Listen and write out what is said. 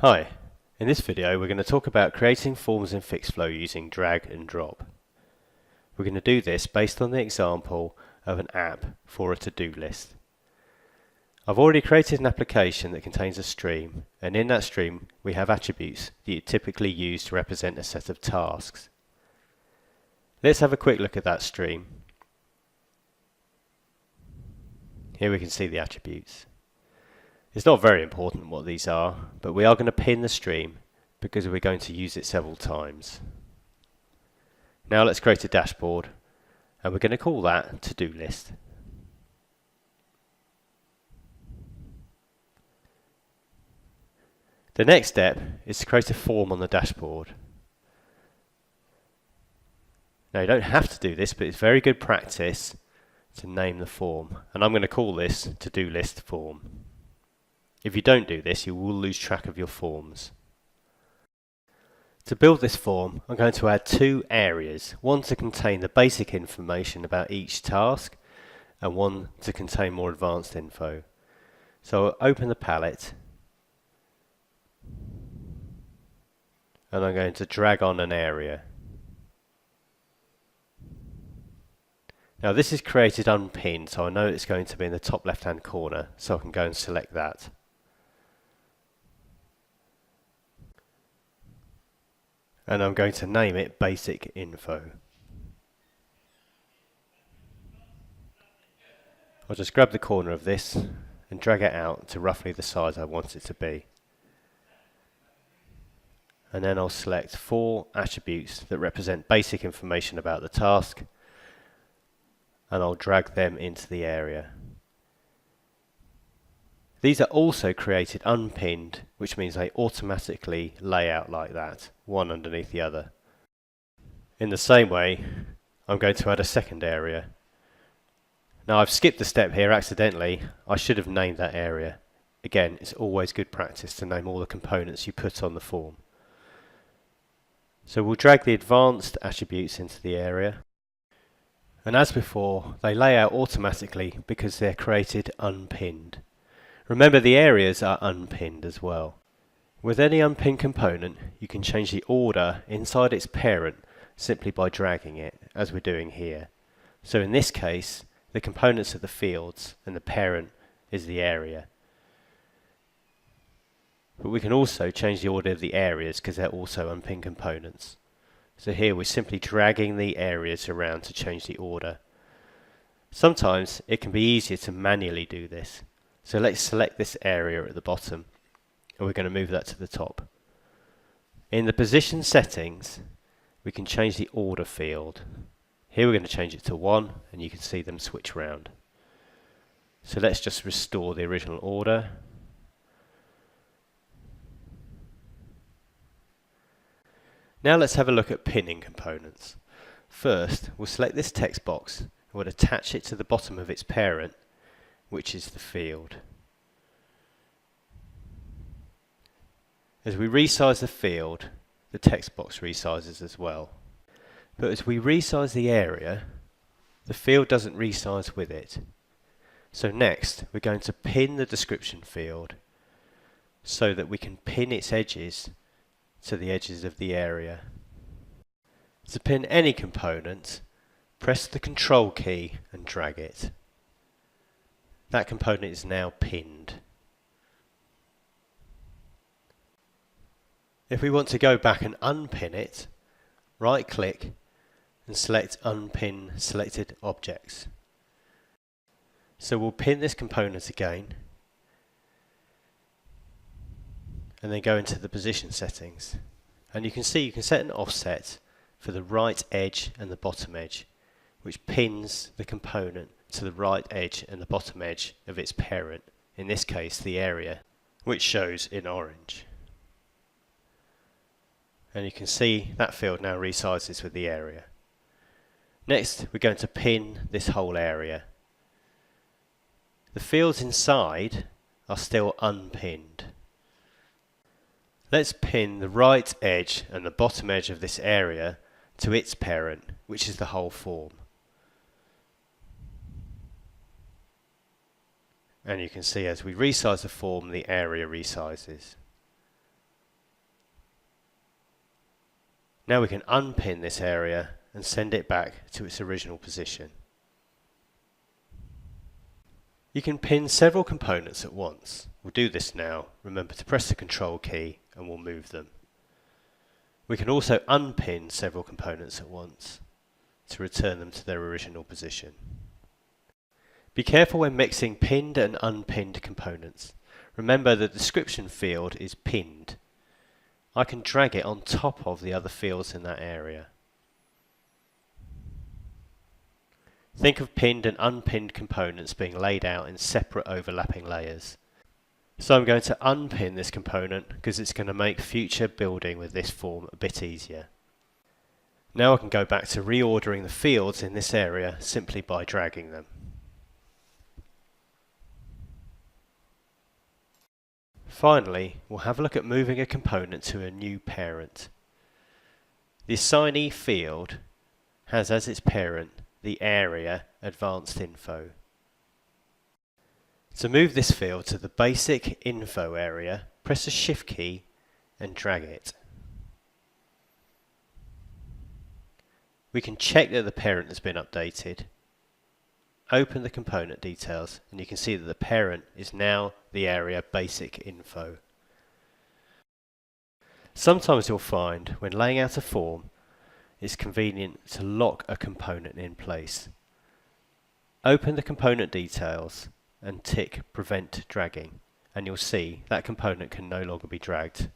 Hi, in this video we're going to talk about creating forms in PhixFlow using drag and drop. We're going to do this based on the example of an app for a to-do list. I've already created an application that contains a stream, and in that stream we have attributes that you typically use to represent a set of tasks. Let's have a quick look at that stream. Here we can see the attributes. It's not very important what these are, but we are going to pin the stream because we're going to use it several times. Now let's create a dashboard, and we're going to call that to-do list. The next step is to create a form on the dashboard. Now you don't have to do this, but it's very good practice to name the form, and I'm going to call this to-do list form. If you don't do this, you will lose track of your forms. To build this form, I'm going to add two areas, one to contain the basic information about each task and one to contain more advanced info. So I'll open the palette and I'm going to drag on an area. Now this is created unpinned, so I know it's going to be in the top left hand corner, so I can go and select that. And I'm going to name it basic info. I'll just grab the corner of this and drag it out to roughly the size I want it to be. And then I'll select 4 attributes that represent basic information about the task, and I'll drag them into the area. These are also created unpinned, which means they automatically lay out like that, one underneath the other. In the same way, I'm going to add a second area. Now I've skipped a step here accidentally. I should have named that area. Again, it's always good practice to name all the components you put on the form. So we'll drag the advanced attributes into the area. And as before, they lay out automatically because they're created unpinned. Remember, the areas are unpinned as well. With any unpinned component, you can change the order inside its parent simply by dragging it, as we're doing here. So in this case, the components are the fields and the parent is the area. But we can also change the order of the areas because they're also unpinned components. So here we're simply dragging the areas around to change the order. Sometimes it can be easier to manually do this. So let's select this area at the bottom, and we're going to move that to the top. In the position settings, we can change the order field. Here we're going to change it to 1, and you can see them switch round. So let's just restore the original order. Now let's have a look at pinning components. First, we'll select this text box and we'll attach it to the bottom of its parent, which is the field. As we resize the field, the text box resizes as well. But as we resize the area, the field doesn't resize with it. So next, we're going to pin the description field so that we can pin its edges to the edges of the area. To pin any component, press the Control key and drag it. That component is now pinned. If we want to go back and unpin it, right click and select Unpin Selected Objects. So we'll pin this component again and then go into the position settings. And you can see you can set an offset for the right edge and the bottom edge, which pins the component to the right edge and the bottom edge of its parent, in this case the area, which shows in orange. And you can see that field now resizes with the area. Next, we're going to pin this whole area. The fields inside are still unpinned. Let's pin the right edge and the bottom edge of this area to its parent, which is the whole form. And you can see as we resize the form, the area resizes. Now we can unpin this area and send it back to its original position. You can pin several components at once. We'll do this now. Remember to press the Control key and we'll move them. We can also unpin several components at once to return them to their original position. Be careful when mixing pinned and unpinned components. Remember the description field is pinned. I can drag it on top of the other fields in that area. Think of pinned and unpinned components being laid out in separate overlapping layers. So I'm going to unpin this component because it's going to make future building with this form a bit easier. Now I can go back to reordering the fields in this area simply by dragging them. Finally, we'll have a look at moving a component to a new parent. The assignee field has as its parent the area Advanced Info. To move this field to the basic info area, press the Shift key and drag it. We can check that the parent has been updated. Open the component details and you can see that the parent is now the area Basic Info. Sometimes you'll find when laying out a form it's convenient to lock a component in place. Open the component details and tick Prevent Dragging and you'll see that component can no longer be dragged